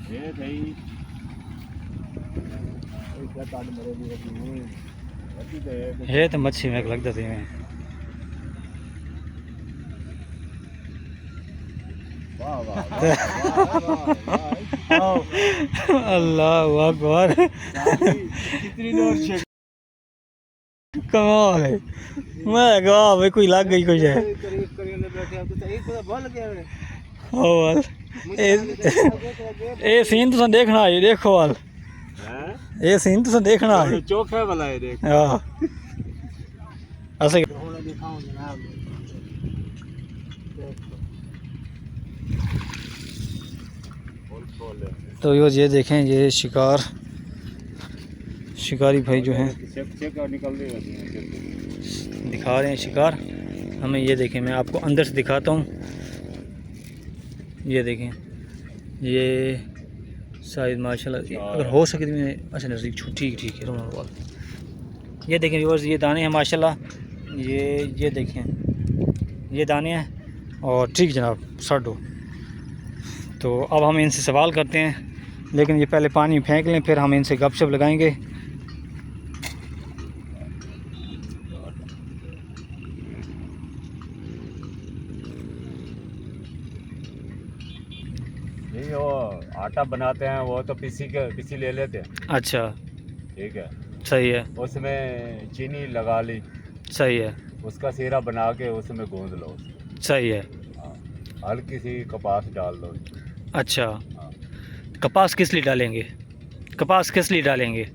ये भाई क्या काट मरे भी है तो मच्छी में लगता थी मैं। वाह वाह वाह अल्लाह अकबर, कितनी जोर से कमाल है। मैं कहा भाई कोई लग गई कुछ है। करीब करीब में बैठे हैं तो एक तो बोल गया है ओ वाल ए सीन तो देखना है, देखो वाल हैं ये सीन तो देखना है। चौक है वाला है देख हां ऐसे थोड़ा दिखाऊं जनाब तो ये देखें, ये शिकारी भाई जो हैं दिखा रहे हैं शिकार हमें। ये देखें, मैं आपको अंदर से दिखाता हूँ। ये देखें, ये शायद माशाल्लाह अगर हो सके तो मैं अच्छा नज़दीक छू, ठीक ठीक है। ये देखें व्यूअर्स, ये दाने हैं माशाल्लाह। ये देखें, ये दाने हैं और ठीक जनाब साडो। तो अब हम इनसे सवाल करते हैं, लेकिन ये पहले पानी फेंक लें, फिर हम इनसे गपशप लगाएंगे। नहीं वो आटा बनाते हैं वो तो पीसी ले लेते हैं। अच्छा ठीक है, सही है, उसमें चीनी लगा ली, सही है, उसका सीरा बना के उसमें गूंद लो। सही है। हाँ, हल्की सी कपास डाल दो। अच्छा, हाँ, कपास किस लिए डालेंगे? कपास किस लिए डालेंगे?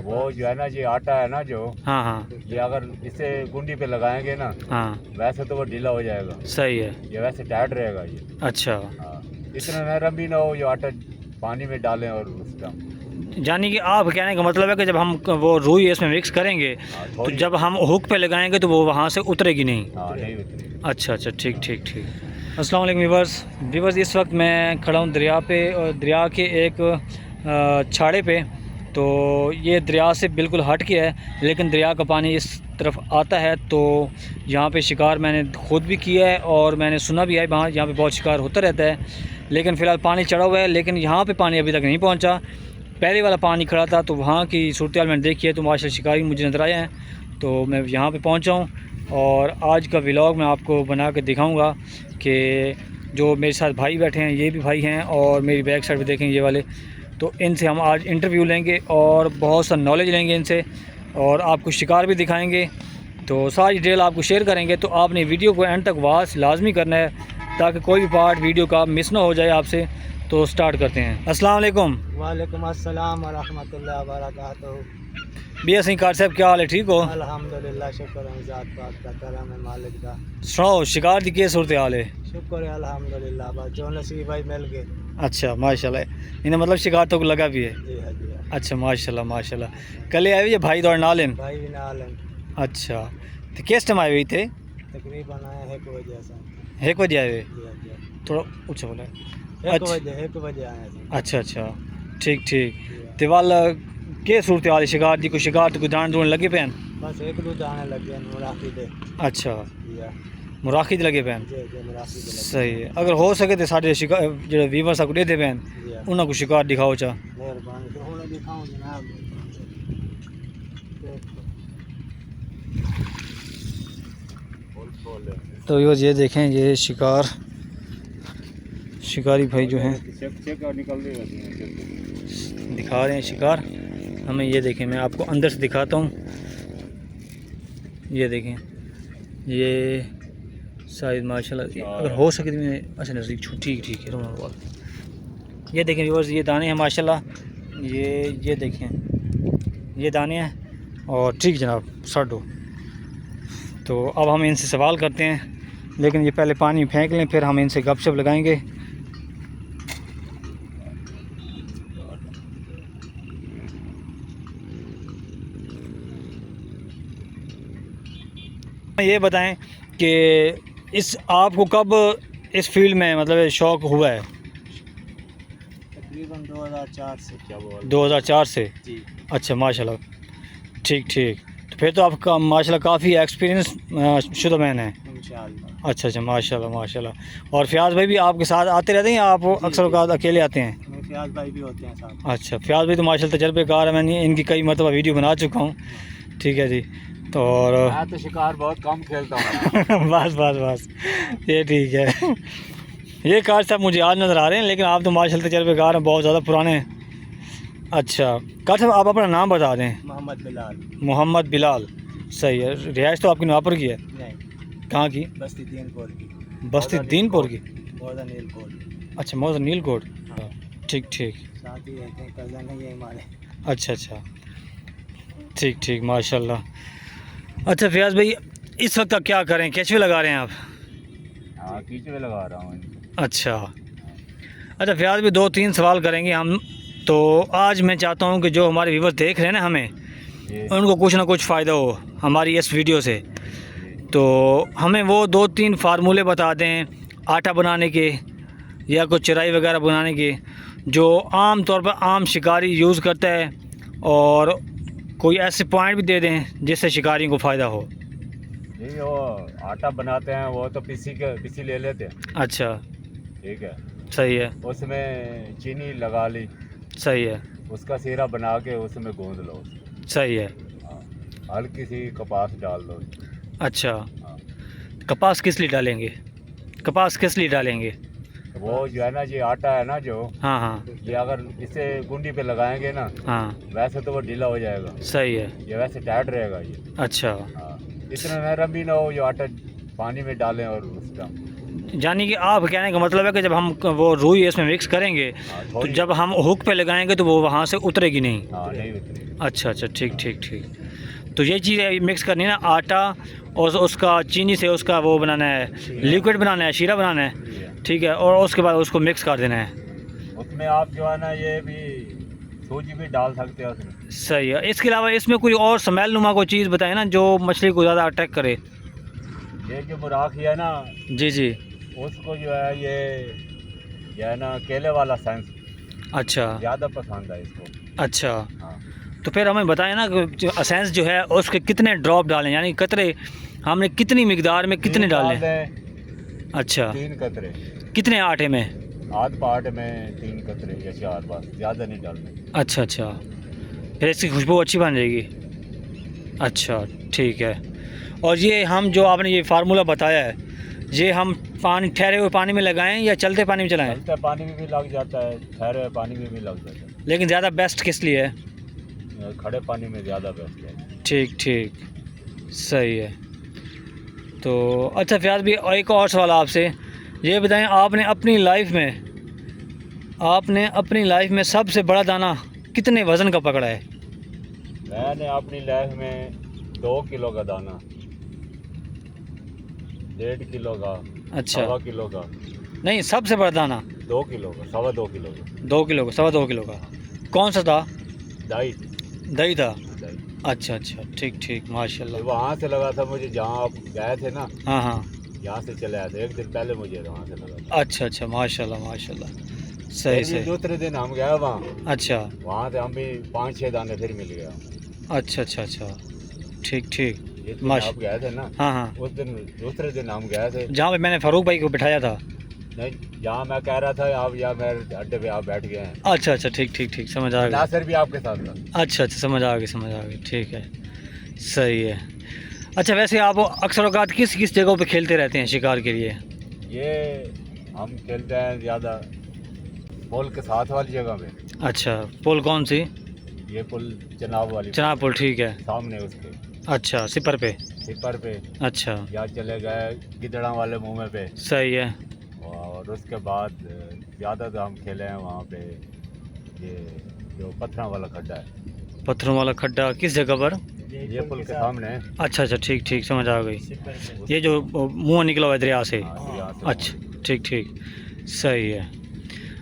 वो जो है ना, ये आटा है ना जो, हाँ हाँ ये अगर इसे गुंडी पे लगाएंगे ना, हाँ, वैसे तो वो ढीला हो जाएगा, सही है। ये वैसे टाइट रहेगा ये। अच्छा, हाँ, इतना नरम भी ना हो ये आटा पानी में डालें और उसका। यानी कि आप कहने का मतलब है कि जब हम वो रुई इसमें मिक्स करेंगे हाँ, तो जब हम हुक पे लगाएंगे तो वो वहाँ से उतरेगी नहीं। हाँ नहीं उतरी। अच्छा अच्छा, ठीक ठीक ठीक। अस्सलाम वालेकुम व्यूअर्स, इस वक्त मैं खड़ा हूँ दरिया पे, और दरिया के एक छाड़े पे। तो ये दरिया से बिल्कुल हट के है, लेकिन दरिया का पानी इस तरफ आता है। तो यहाँ पे शिकार मैंने खुद भी किया है और मैंने सुना भी है, वहाँ यहाँ पे बहुत शिकार होता रहता है। लेकिन फ़िलहाल पानी चढ़ा हुआ है, लेकिन यहाँ पे पानी अभी तक नहीं पहुँचा। पहले वाला पानी खड़ा था तो वहाँ की सूरत हाल मैंने देखी है, तो माशाल्लाह शिकारी मुझे नज़र आए हैं। तो मैं यहाँ पे पहुँचा हूँ और आज का व्लॉग मैं आपको बना के दिखाऊँगा कि जो मेरे साथ भाई बैठे हैं, ये भी भाई हैं, और मेरी बैक साइड पे देखें ये वाले। तो इनसे हम आज इंटरव्यू लेंगे और बहुत सा नॉलेज लेंगे इनसे, और आपको शिकार भी दिखाएंगे। तो सारी डिटेल आपको शेयर करेंगे। तो आपने वीडियो को एंड तक वॉच लाजमी करना है, ताकि कोई भी पार्ट वीडियो का मिस ना हो जाए आपसे। तो स्टार्ट करते हैं। अस्सलाम वालेकुम। वालेकुम अस्सलाम व रहमतुल्लाहि व बरकातहू। बिया सिंह कार साहब, क्या हाल है? ठीक हो? अल्हम्दुलिल्लाह, शुक्र है ज़ात पाक का, करम है मालिक दा। सुनाओ शिकार की क्या सूरत हाल है? शुक्र है अल्हम्दुलिल्लाह, बस जो नसीब भाई मिल गए। अच्छा माशाल्लाह, इन्हें मतलब शिकार तो लगा भी है। जी हाँ जी हाँ। अच्छा माशाल्लाह माशाल्लाह। कल आए हुए भाई दौड़ नाले में? भाई भी नाल हैं। अच्छा, तो किस टाइम आए हुए थे? तकरीबन आए 1 बजे से। 1 बजे आए हुए? जी हाँ जी हाँ। थोड़ा ऊँचा बोला। 1 बजे आए थे। अच्छा अच्छा, ठीक ठीक। तो वाल के सूरत हाल है शिकार की? कोई शिकार तो कोई दान दून लगे पैन? बस 1-2 दाने लगे मुराकी दे। अच्छा, जी हाँ मुराखी लगे पैन, जी जी, मुराकी दे लगे। सही है। अगर हो सके तो साढ़े शिकार जो व्यूअर्स को दे दे पैन, जी हाँ, उन्होंने को शिकार दिखाओ चा। मेहरबानी। तो हुण दिखाऊं जनाब। तो ये देखें, ये शिकारी भाई जो हैं दिखा रहे हैं शिकार हमें। ये देखें, मैं आपको अंदर से दिखाता हूँ। ये देखें, ये शायद माशाल्लाह अगर हो सके तो मैं अच्छा नज़दीक छू, ठीक ठीक है। ये देखें व्यूअर्स, ये दाने हैं माशाल्लाह। ये देखें, ये दाने हैं और ठीक जनाब साडो। तो अब हम इनसे सवाल करते हैं, लेकिन ये पहले पानी फेंक लें, फिर हम इनसे गपशप लगाएंगे। ये बताएं कि इस आपको कब इस फील्ड में मतलब शौक़ हुआ है? तकरीबन 2004 से। क्या बोल 2004 से? जी। अच्छा माशाल्लाह, ठीक ठीक। तो फिर तो आपका माशाल्लाह काफ़ी एक्सपीरियंस शुदा मैन है। इंशाअल्लाह। अच्छा अच्छा, माशाल्लाह माशाल्लाह। और फ़याज़ भाई भी आपके साथ आते रहते हैं या आप अक्सर औक़ात अकेले आते हैं? फयाज भाई भी होते हैं साथ। अच्छा, फयाज भाई तो माशाल्लाह तजर्बेकार है, मैंने इनकी कई मरतबा वीडियो बना चुका हूँ। ठीक है जी। तो और मैं तो शिकार बहुत कम खेलता हूँ। बस बस बस, ये ठीक है। ये कार साहब मुझे आज नज़र आ रहे हैं, लेकिन आप तो माशाल्लाह तजर्बेकार हैं, बहुत ज़्यादा पुराने हैं। अच्छा कार साहब, आप अपना नाम बता दें। मोहम्मद बिलाल। मोहम्मद बिलाल, सही है। रिहाइश तो आपकी नवापुर की है? नहीं, कहाँ की? बस्ती दीनपुर की। बस्ती दीनपुर की। मौजा नीलकोट। अच्छा, मौजा नीलकोट। ठीक ठीक। साथ ही रहते हैं, कज़न है ये हमारे। अच्छा अच्छा, ठीक ठीक, माशाल्लाह। अच्छा फयाज भाई, इस वक्त आप क्या करें, केचुए लगा रहे हैं आप? हाँ, कीचुए लगा रहा हूँ। अच्छा अच्छा फयाज भाई, 2-3 सवाल करेंगे हम। तो आज मैं चाहता हूँ कि जो हमारे व्यूवर्स देख रहे हैं ना हमें, जी उनको कुछ ना कुछ फ़ायदा हो हमारी इस वीडियो से। तो हमें वो 2-3 फार्मूले बता दें आटा बनाने के या कुछ चराई वगैरह बनाने के, जो आम तौर पर आम शिकारी यूज़ करता है, और कोई ऐसे पॉइंट भी दे दें जिससे शिकारी को फ़ायदा हो। जी, वो आटा बनाते हैं वो तो पीसी ले लेते हैं। अच्छा, ठीक है, सही है उसमें चीनी लगा ली, सही है उसका सीरा बना के उसमें गूंद लो। सही है। हाँ, हल्की सी कपास डाल दो। अच्छा, हाँ, कपास किस लिए डालेंगे? कपास किस लिए डालेंगे? तो वो जो है ना, ये आटा है ना जो, हाँ हाँ ये अगर इसे गुंडी पे लगाएंगे ना, हाँ, वैसे तो वो ढीला हो जाएगा, सही है। ये वैसे टाइट रहेगा ये। अच्छा, हाँ, इतना नरम भी ना हो जो आटा पानी में डालें और उसका। यानी कि आप कहने का मतलब है कि जब हम वो रुई इसमें मिक्स करेंगे, हाँ, तो थोड़ी। जब हम हुक पे लगाएंगे तो वो वहाँ से उतरेगी नहीं? हाँ, नहीं उतरेगी। अच्छा अच्छा, ठीक ठीक ठीक। तो ये चीज़ मिक्स करनी है ना, आटा और उसका चीनी से उसका वो बनाना है, लिक्विड बनाना है, शीरा बनाना है। ठीक है, और उसके बाद उसको मिक्स कर देना है। उसमें आप जो है ना, ये भी सूजी भी डाल सकते हो उसमें। सही है। इसके अलावा इसमें कोई और स्मेल नुमा कोई चीज़ बताएं ना जो मछली को ज़्यादा अट्रैक्ट करे। ये जो बुराकी है ना, जी जी। उसको जो है ये है ना, केले वाला सेंस अच्छा ज़्यादा पसंद है इसको। अच्छा, हाँ, तो फिर हमें बताएं ना कि जो असेंस जो है उसके कितने ड्रॉप डालें, यानी कतरे हमने कितनी मिकदार में कितने 3 डाल डालें? दें, अच्छा, 3 कतरे, कितने आटे में? आध पाट में 3 कतरे या 4, बस ज़्यादा नहीं डालने। अच्छा अच्छा, फिर इसकी खुशबू अच्छी बन जाएगी। अच्छा ठीक है। और ये हम जो आपने ये फार्मूला बताया है, ये हम पानी ठहरे हुए पानी में लगाएं या चलते पानी में चलाएं? चलते पानी में भी लग जाता है, ठहरे हुए पानी में भी लग जाता है, लेकिन ज़्यादा बेस्ट किस लिए है? खड़े पानी में ज़्यादा बेस्ट है। ठीक ठीक, सही है। तो अच्छा फयाज भी, एक और सवाल आपसे, ये बताएं आपने अपनी लाइफ में सबसे बड़ा दाना कितने वज़न का पकड़ा है? मैंने अपनी लाइफ में 2 किलो का दाना, 1.5 किलो का, अच्छा, 1.25 किलो का, नहीं सबसे बड़ा दाना 2 किलो का, 2.25 किलो का, 2 किलो का, 2.25 किलो का, कौन सा था? दही। दही था। दही अच्छा अच्छा, ठीक ठीक, माशाल्लाह। वहाँ से लगा था मुझे, जहाँ आप गए थे ना, हाँ हाँ, यहाँ से चले आए थे 1 दिन पहले, मुझे वहाँ से लगा था। अच्छा अच्छा, माशाल्लाह माशाल्लाह, सही फिर भी सही। दूसरे दिन हम गए वहाँ, अच्छा वहाँ से हम भी 5-6 दाने फिर मिल गया। अच्छा अच्छा अच्छा, ठीक ठीक, जिस दिन माश आप गए थे ना, हाँ हाँ, उस दिन दूसरे दिन हम गए थे। जहाँ पे मैंने फारूक भाई को बिठाया था। नहीं, जहाँ मैं कह रहा था आप, या मेरे अड्डे पे आप बैठ गए हैं। अच्छा अच्छा, ठीक ठीक ठीक, समझ आ गया। नासिर भी आपके साथ था। अच्छा अच्छा, समझ आ गई, ठीक है, सही है। अच्छा वैसे आप अक्सर औकात किस किस जगहों पे खेलते रहते हैं शिकार के लिए? ये हम खेलते हैं ज़्यादा पुल के साथ वाली जगह पे। अच्छा, पुल कौन सी? ये पुल चनाब वाली, चनाब पुल, ठीक है। सामने उसके अच्छा, सिपर पे। सिपर पे, अच्छा, या चले गए गिदड़ा वाले मुँह पे। सही है। और उसके बाद ज़्यादा तो हम खेले हैं वहाँ पे, ये जो पत्थरों वाला खड्डा है। पत्थरों वाला खड्डा किस जगह पर? ये पुल के सामने है। अच्छा अच्छा, ठीक ठीक, समझ आ गई। ये जो मुँह निकला हुआ है दरिया से? हाँ, यहाँ से अच्छा, ठीक ठीक, सही है।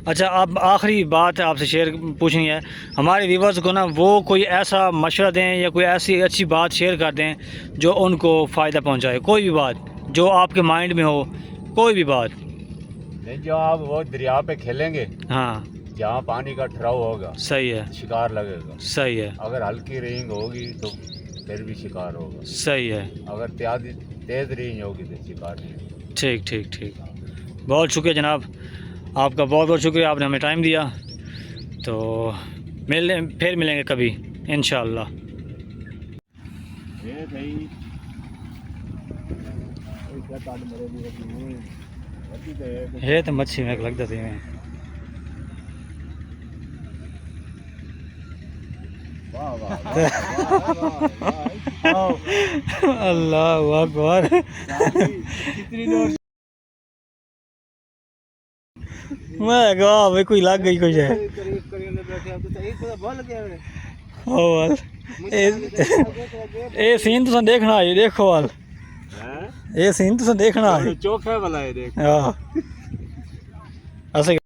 अच्छा, अब आखिरी बात आपसे शेयर पूछनी है, हमारे व्यूवर्स को ना वो कोई ऐसा मशवरा दें या कोई ऐसी अच्छी बात शेयर कर दें जो उनको फ़ायदा पहुंचाए, कोई भी बात जो आपके माइंड में हो, कोई भी बात। नहीं, जो आप वो दरिया पे खेलेंगे, हाँ, जहाँ पानी का ठहराव होगा, सही है, शिकार लगेगा। सही है, अगर हल्की रेंज होगी तो फिर भी शिकार होगा, सही है, अगर तेज़ रेंज होगी तो शिकार नहीं होगा। ठीक ठीक ठीक। बहुत शुक्रिया जनाब, आपका बहुत बहुत शुक्रिया, आपने हमें टाइम दिया। तो फिर मिलेंगे कभी इंशाअल्लाह। ये भाई इसका काट मरे भी नहीं अभी तो ये तो मच्छी में लगता थी मैं। वाह वाह वाह अल्लाह अकबर। कितनी जोर मैं कहा भाई कोई लग गई कुछ है। करीब करीब बैठे आप तो एक पता बोल गया है ओ वाल ए सीन तुसा देखना है, देखो वाल हैं ये सीन तुसा देखना है। चौक है वाला है देख हां ऐसे